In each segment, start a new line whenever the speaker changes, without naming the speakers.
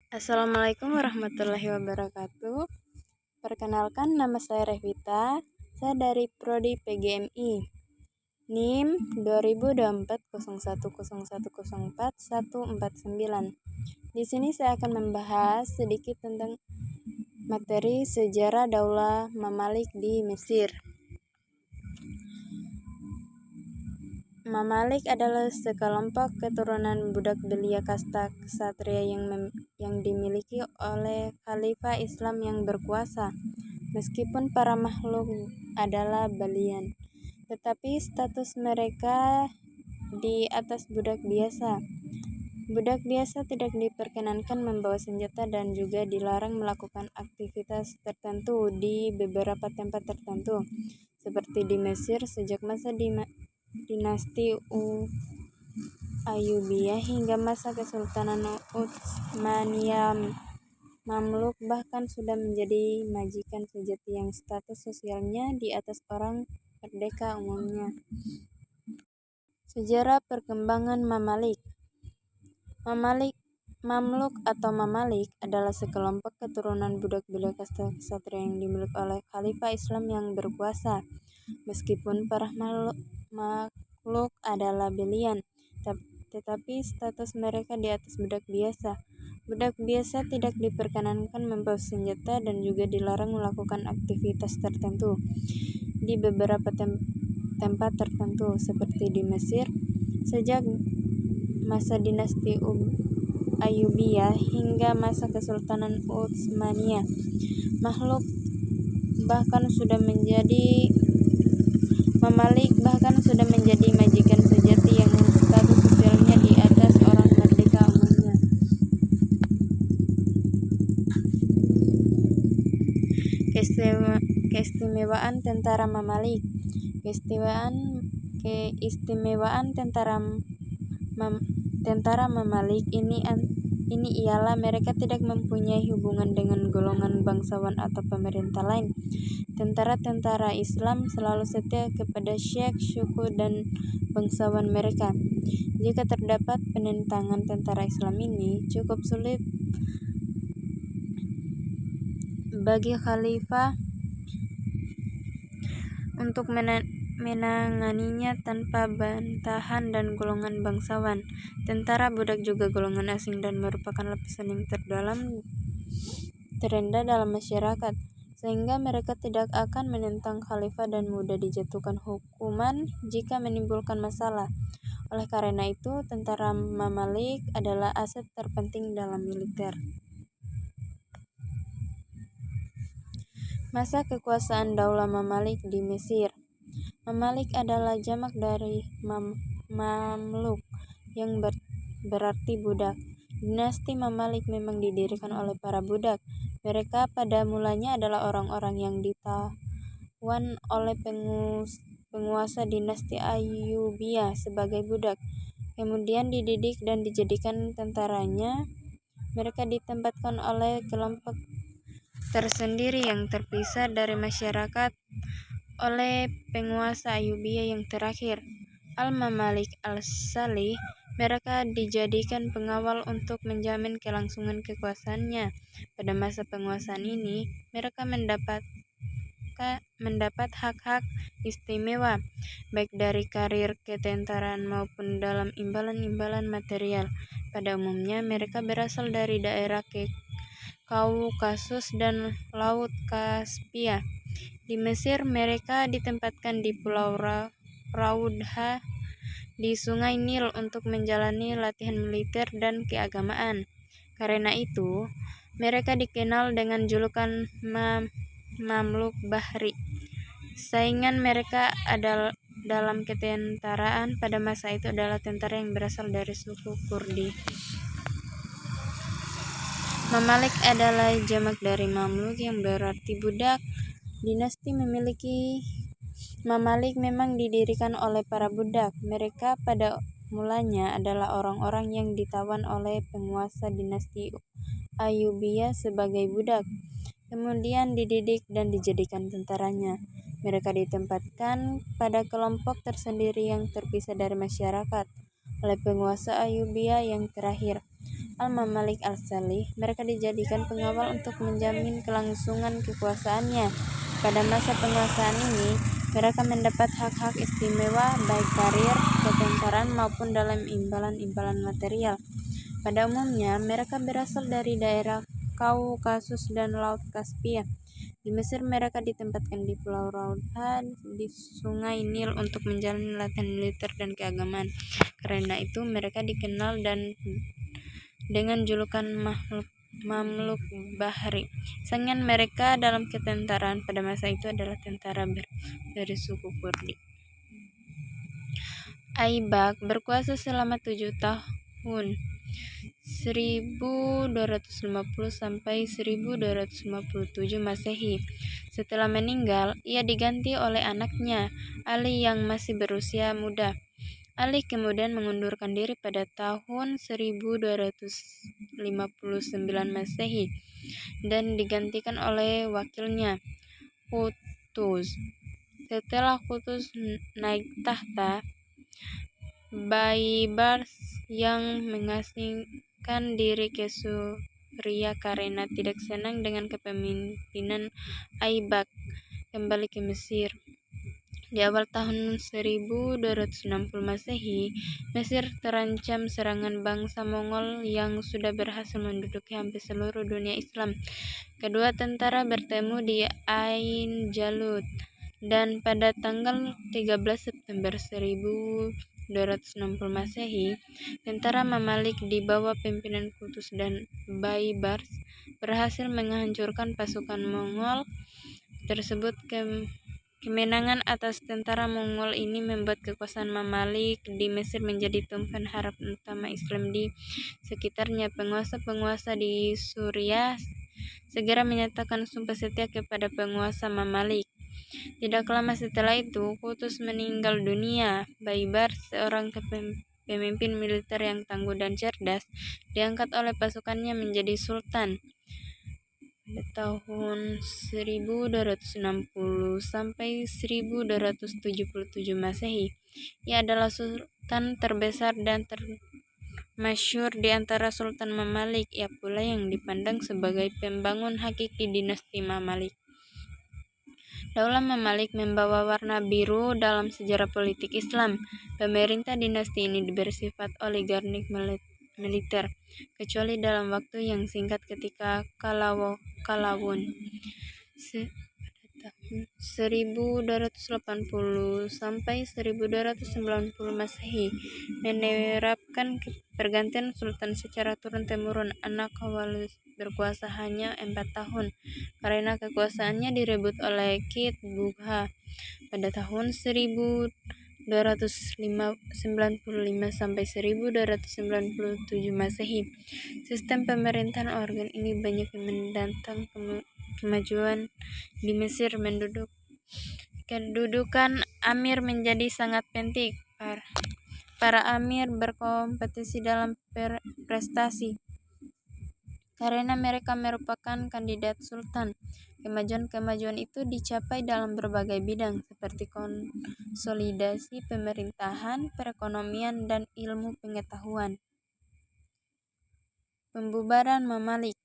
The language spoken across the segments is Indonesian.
Assalamualaikum warahmatullahi wabarakatuh. Perkenalkan, nama saya Revita. Saya dari Prodi PGMI. NIM 2024010104 Di sini saya akan membahas sedikit tentang materi sejarah Daulah Mamalik di Mesir. Mamalik adalah sekelompok keturunan budak belia kasta ksatria yang dimiliki oleh khalifah Islam yang berkuasa. Meskipun para makhluk adalah balian, tetapi status mereka di atas budak biasa. Budak biasa tidak diperkenankan membawa senjata dan juga dilarang melakukan aktivitas tertentu di beberapa tempat tertentu, seperti di Mesir sejak masa dinasti Ayyubiyah hingga masa Kesultanan Utsmaniyah. Mamluk bahkan sudah menjadi majikan sejati yang status sosialnya di atas orang merdeka umumnya. Sejarah perkembangan Mamalik. Mamluk atau Mamalik adalah sekelompok keturunan budak belia kasta ksatria yang dimiliki oleh khalifah Islam yang berkuasa. Meskipun para makhluk adalah belian, tetapi status mereka di atas budak biasa. Budak biasa tidak diperkenankan membawa senjata dan juga dilarang melakukan aktivitas tertentu di beberapa tempat tertentu, seperti di Mesir sejak masa dinasti Ayyubiyah hingga masa Kesultanan Utsmaniyah. Mamalik bahkan sudah menjadi majikan sejati yang status sosialnya di atas orang merdeka umumnya. Keistimewaan tentara Mamalik. Keistimewaan tentara Mamalik ini ialah mereka tidak mempunyai hubungan dengan golongan bangsawan atau pemerintah lain. Tentara-tentara Islam selalu setia kepada syekh, suku, dan bangsawan mereka. Jika terdapat penentangan tentara Islam ini, cukup sulit bagi khalifah untuk menanganinya tanpa bantahan dan golongan bangsawan. Tentara budak juga golongan asing dan merupakan lapisan yang terendah dalam masyarakat, sehingga mereka tidak akan menentang khalifah dan mudah dijatuhkan hukuman jika menimbulkan masalah. Oleh karena itu, tentara Mamalik adalah aset terpenting dalam militer. Masa kekuasaan Daulah Mamalik di Mesir. Mamalik adalah jamak dari Mamluk yang berarti budak. Dinasti Mamalik memang didirikan oleh para budak. Mereka pada mulanya adalah orang-orang yang ditawan oleh penguasa dinasti Ayyubiyah sebagai budak. Kemudian dididik dan dijadikan tentaranya. Mereka ditempatkan oleh kelompok tersendiri yang terpisah dari masyarakat oleh penguasa Ayyubiyah yang terakhir, Al-Mamalik Al-Salih. Mereka dijadikan pengawal untuk menjamin kelangsungan kekuasaannya. Pada masa penguasaan ini, mereka mendapat hak-hak istimewa, baik dari karir ketentaraan maupun dalam imbalan-imbalan material. Pada umumnya, mereka berasal dari daerah Kaukasus dan Laut Kaspia. Di Mesir, mereka ditempatkan di Pulau Raudha di Sungai Nil untuk menjalani latihan militer dan keagamaan. Karena itu, mereka dikenal dengan julukan Mamluk Bahri. Saingan mereka dalam ketentaraan pada masa itu adalah tentara yang berasal dari suku Kurdi. Mamalik adalah jamak dari Mamluk yang berarti budak. Dinasti Mamalik memang didirikan oleh para budak. Mereka pada mulanya adalah orang-orang yang ditawan oleh penguasa dinasti Ayyubiyah sebagai budak. Kemudian dididik dan dijadikan tentaranya. Mereka ditempatkan pada kelompok tersendiri yang terpisah dari masyarakat oleh penguasa Ayyubiyah yang terakhir. Al-Mamalik Al-Salih, mereka dijadikan pengawal untuk menjamin kelangsungan kekuasaannya. Pada masa penguasaan ini, mereka mendapat hak-hak istimewa baik karir, ketentaraan maupun dalam imbalan-imbalan material. Pada umumnya, mereka berasal dari daerah Kaukasus dan Laut Kaspia. Di Mesir, mereka ditempatkan di Pulau Rauda di Sungai Nil untuk menjalani latihan militer dan keagamaan. Karena itu, mereka dikenal dengan julukan Mamluk Bahri. Saingan mereka dalam ketentaraan pada masa itu adalah tentara dari suku Kurdi. Aibak berkuasa selama 7 tahun, 1250 sampai 1257 Masehi. Setelah meninggal, ia diganti oleh anaknya, Ali yang masih berusia muda. Ali kemudian mengundurkan diri pada tahun 1259 Masehi dan digantikan oleh wakilnya, Qutuz. Setelah Qutuz naik tahta, Baibars yang mengasingkan diri ke Suria karena tidak senang dengan kepemimpinan Aibak kembali ke Mesir. Di awal tahun 1260 Masehi, Mesir terancam serangan bangsa Mongol yang sudah berhasil menduduki hampir seluruh dunia Islam. Kedua tentara bertemu di Ain Jalut, dan pada tanggal 13 September 1260 Masehi, tentara Mamalik di bawah pimpinan Qutuz dan Baibars berhasil menghancurkan pasukan Mongol tersebut. Kemenangan atas tentara Mongol ini membuat kekuasaan Mamalik di Mesir menjadi tumpuan harapan utama Islam di sekitarnya. Penguasa-penguasa di Suriah segera menyatakan sumpah setia kepada penguasa Mamalik. Tidak lama setelah itu, Qutuz meninggal dunia. Baibars, seorang pemimpin militer yang tangguh dan cerdas, diangkat oleh pasukannya menjadi sultan. Pada tahun 1260 sampai 1277 Masehi, ia adalah sultan terbesar dan termasyhur di antara sultan Mamalik. Ia pula yang dipandang sebagai pembangun hakiki dinasti Mamalik. Daulah Mamalik membawa warna biru dalam sejarah politik Islam. Pemerintah dinasti ini bersifat oligarkik militer, kecuali dalam waktu yang singkat ketika Qalawun 1280 sampai 1290 Masehi menerapkan pergantian sultan secara turun-temurun. Anak Khawalus berkuasa hanya 4 tahun karena kekuasaannya direbut oleh Kit Bugha. Pada tahun 1295 sampai 1297 Masehi, sistem pemerintahan organ ini banyak yang mendatang kemajuan di Mesir. Kedudukan amir menjadi sangat penting. Para amir berkompetisi dalam prestasi karena mereka merupakan kandidat sultan. Kemajuan-kemajuan itu dicapai dalam berbagai bidang seperti konsolidasi pemerintahan, perekonomian, dan ilmu pengetahuan. Pembubaran Mamalik.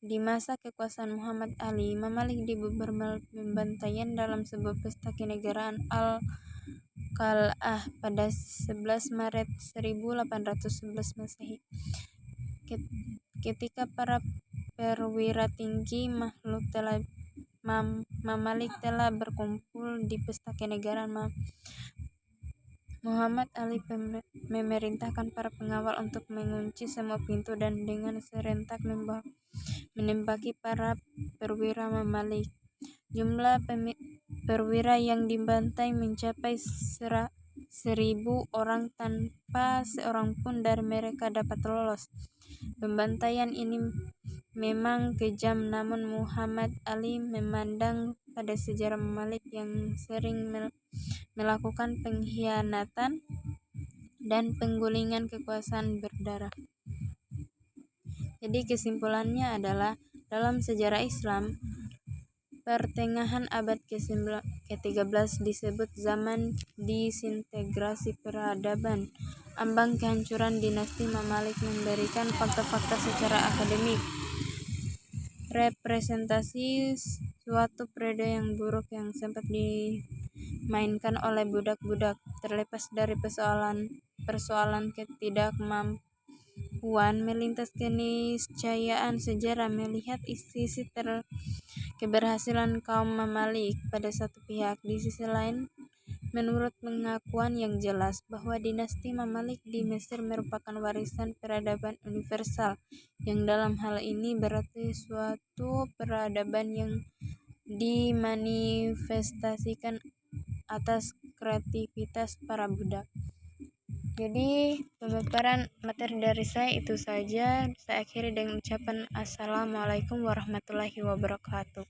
Di masa kekuasaan Muhammad Ali, Mamalik dibubar melalui pembantaian dalam sebuah pesta kenegaraan Al-Qal'ah pada 11 Maret 1811 Masehi. Ketika para perwira tinggi Mamalik telah berkumpul di pesta kenegaraan, Muhammad Ali memerintahkan para pengawal untuk mengunci semua pintu dan dengan serentak menembaki para perwira Mamalik. Jumlah perwira yang dibantai mencapai 1.000 orang tanpa seorang pun dari mereka dapat lolos. Pembantaian ini memang kejam, namun Muhammad Ali memandang pada sejarah Mamalik yang sering melakukan pengkhianatan dan penggulingan kekuasaan berdarah. Jadi kesimpulannya adalah dalam sejarah Islam, pertengahan abad ke-13 disebut zaman disintegrasi peradaban. ambang kehancuran dinasti Mamalik memberikan fakta-fakta secara akademik, representasi suatu periode yang buruk yang sempat dimainkan oleh budak-budak. Terlepas dari persoalan ketidakmampuan melintas keniscayaan sejarah melihat sisi keberhasilan kaum Mamalik pada satu pihak. Di sisi lain, menurut pengakuan yang jelas bahwa dinasti Mamalik di Mesir merupakan warisan peradaban universal, yang dalam hal ini berarti suatu peradaban yang dimanifestasikan atas kreativitas para budak. Jadi pemaparan materi dari saya itu saja. Saya akhiri dengan ucapan Assalamualaikum warahmatullahi wabarakatuh.